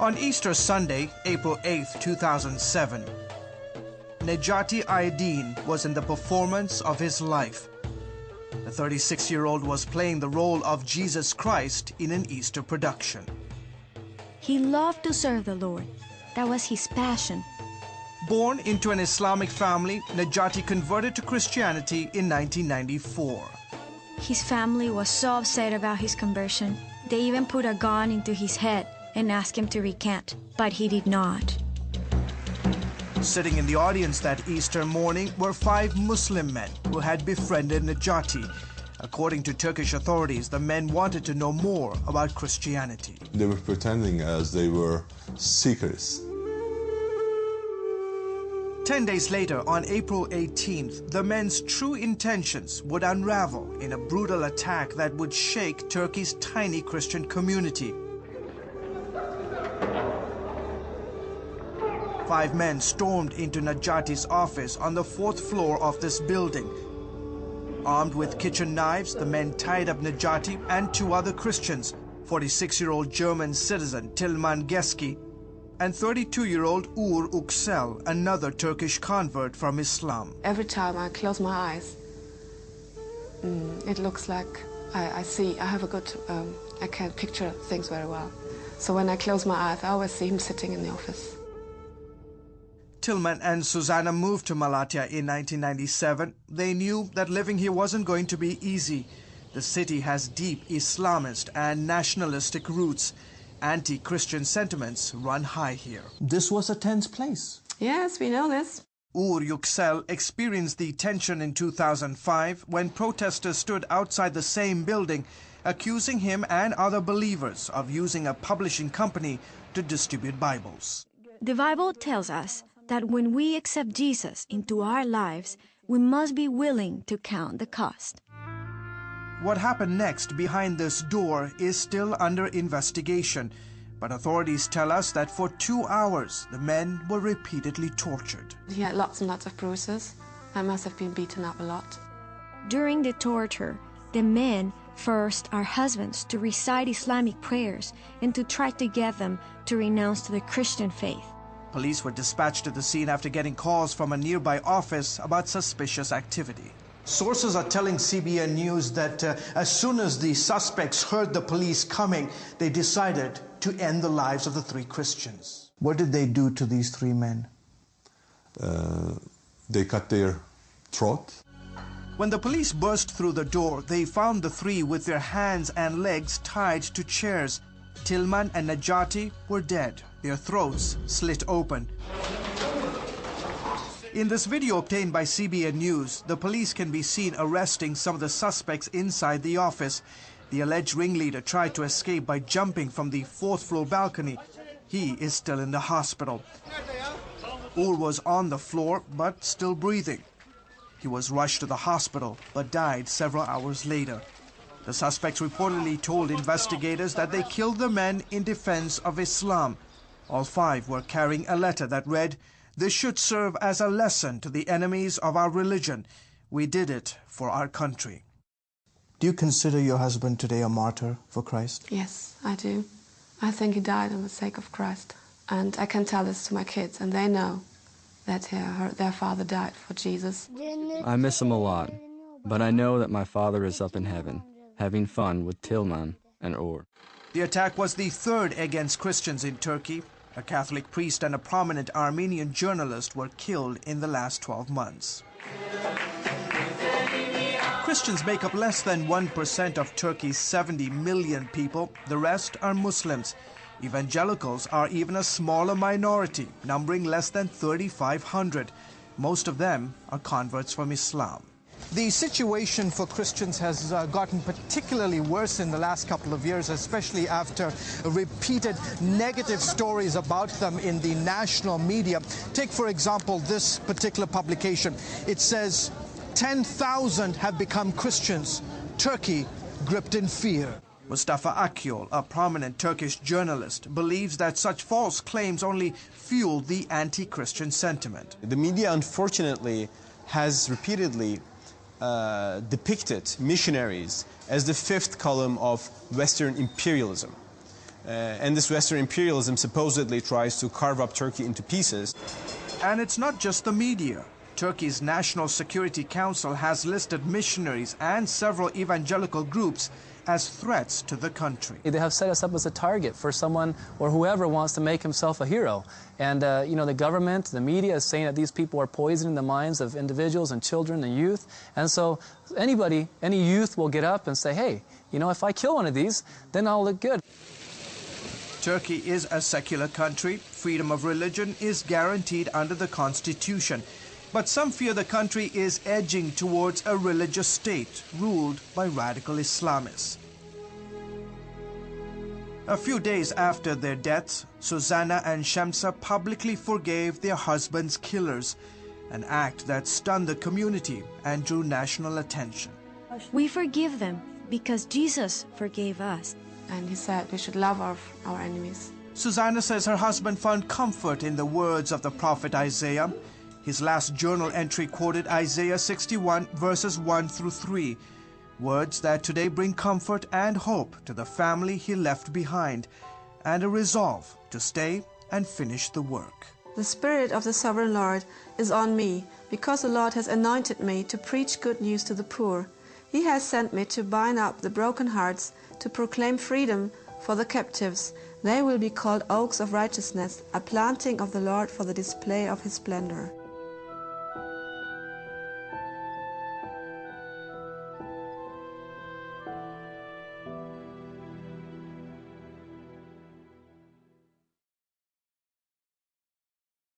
On Easter Sunday, April 8, 2007, Necati Aydin was in the performance of his life. The 36-year-old was playing the role of Jesus Christ in an Easter production. He loved to serve the Lord. That was his passion. Born into an Islamic family, Necati converted to Christianity in 1994. His family was so upset about his conversion, they even put a gun into his head and asked him to recant, but he did not. Sitting in the audience that Easter morning were 5 Muslim men who had befriended Necati. According to Turkish authorities, the men wanted to know more about Christianity. They were pretending as they were seekers. 10 days later, on April 18th, the men's true intentions would unravel in a brutal attack that would shake Turkey's tiny Christian community. 5 men stormed into Necati's office on the 4th floor of this building. Armed with kitchen knives, the men tied up Necati and 2 other Christians, 46-year-old German citizen Tilman Geski and 32-year-old Uğur Yüksel, another Turkish convert from Islam. Every time I close my eyes, it looks like I have a good, I can picture things very well. So when I close my eyes, I always see him sitting in the office. Tilman and Susanna moved to Malatya in 1997. They knew that living here wasn't going to be easy. The city has deep Islamist and nationalistic roots. Anti-Christian sentiments run high here. This was a tense place. Yes, we know this. Uğur Yüksel experienced the tension in 2005 when protesters stood outside the same building, accusing him and other believers of using a publishing company to distribute Bibles. The Bible tells us that when we accept Jesus into our lives, we must be willing to count the cost. What happened next behind this door is still under investigation, but authorities tell us that for 2 hours, the men were repeatedly tortured. He had lots and lots of bruises. I must have been beaten up a lot. During the torture, the men forced our husbands to recite Islamic prayers and to try to get them to renounce the Christian faith. Police were dispatched to the scene after getting calls from a nearby office about suspicious activity. Sources are telling CBN News that as soon as the suspects heard the police coming, they decided to end the lives of the 3 Christians. What did they do to these 3 men? They cut their throat. When the police burst through the door, they found the 3 with their hands and legs tied to chairs. Tilman and Necati were dead, their throats slit open. In this video obtained by CBN News, the police can be seen arresting some of the suspects inside the office. The alleged ringleader tried to escape by jumping from the 4th floor balcony. He is still in the hospital. Uğur was on the floor, but still breathing. He was rushed to the hospital, but died several hours later. The suspects reportedly told investigators that they killed the men in defense of Islam. All 5 were carrying a letter that read, "This should serve as a lesson to the enemies of our religion. We did it for our country." Do you consider your husband today a martyr for Christ? Yes, I do. I think he died on the sake of Christ. And I can tell this to my kids, and they know that their father died for Jesus. I miss him a lot, but I know that my father is up in heaven, having fun with Tilman and Uğur. The attack was the 3rd against Christians in Turkey. A Catholic priest and a prominent Armenian journalist were killed in the last 12 months. Christians make up less than 1% of Turkey's 70 million people. The rest are Muslims. Evangelicals are even a smaller minority, numbering less than 3,500. Most of them are converts from Islam. The situation for Christians has gotten particularly worse in the last couple of years, especially after repeated negative stories about them in the national media. Take, for example, this particular publication. It says, 10,000 have become Christians. Turkey gripped in fear. Mustafa Akyol, a prominent Turkish journalist, believes that such false claims only fuel the anti-Christian sentiment. The media, unfortunately, has repeatedly depicted missionaries as the 5th column of Western imperialism. And this Western imperialism supposedly tries to carve up Turkey into pieces. And it's not just the media. Turkey's National Security Council has listed missionaries and several evangelical groups as threats to the country. They have set us up as a target for someone or whoever wants to make himself a hero. And, you know, the government, the media is saying that these people are poisoning the minds of individuals and children and youth. And so anybody, any youth will get up and say, hey, you know, if I kill one of these, then I'll look good. Turkey is a secular country. Freedom of religion is guaranteed under the constitution. But some fear the country is edging towards a religious state ruled by radical Islamists. A few days after their deaths, Susanna and Shemsa publicly forgave their husbands' killers, an act that stunned the community and drew national attention. We forgive them because Jesus forgave us. And he said we should love our enemies. Susanna says her husband found comfort in the words of the prophet Isaiah. His last journal entry quoted Isaiah 61 verses 1 through 3, words that today bring comfort and hope to the family he left behind, and a resolve to stay and finish the work. The Spirit of the Sovereign Lord is on me, because the Lord has anointed me to preach good news to the poor. He has sent me to bind up the broken hearts, to proclaim freedom for the captives. They will be called oaks of righteousness, a planting of the Lord for the display of his splendor.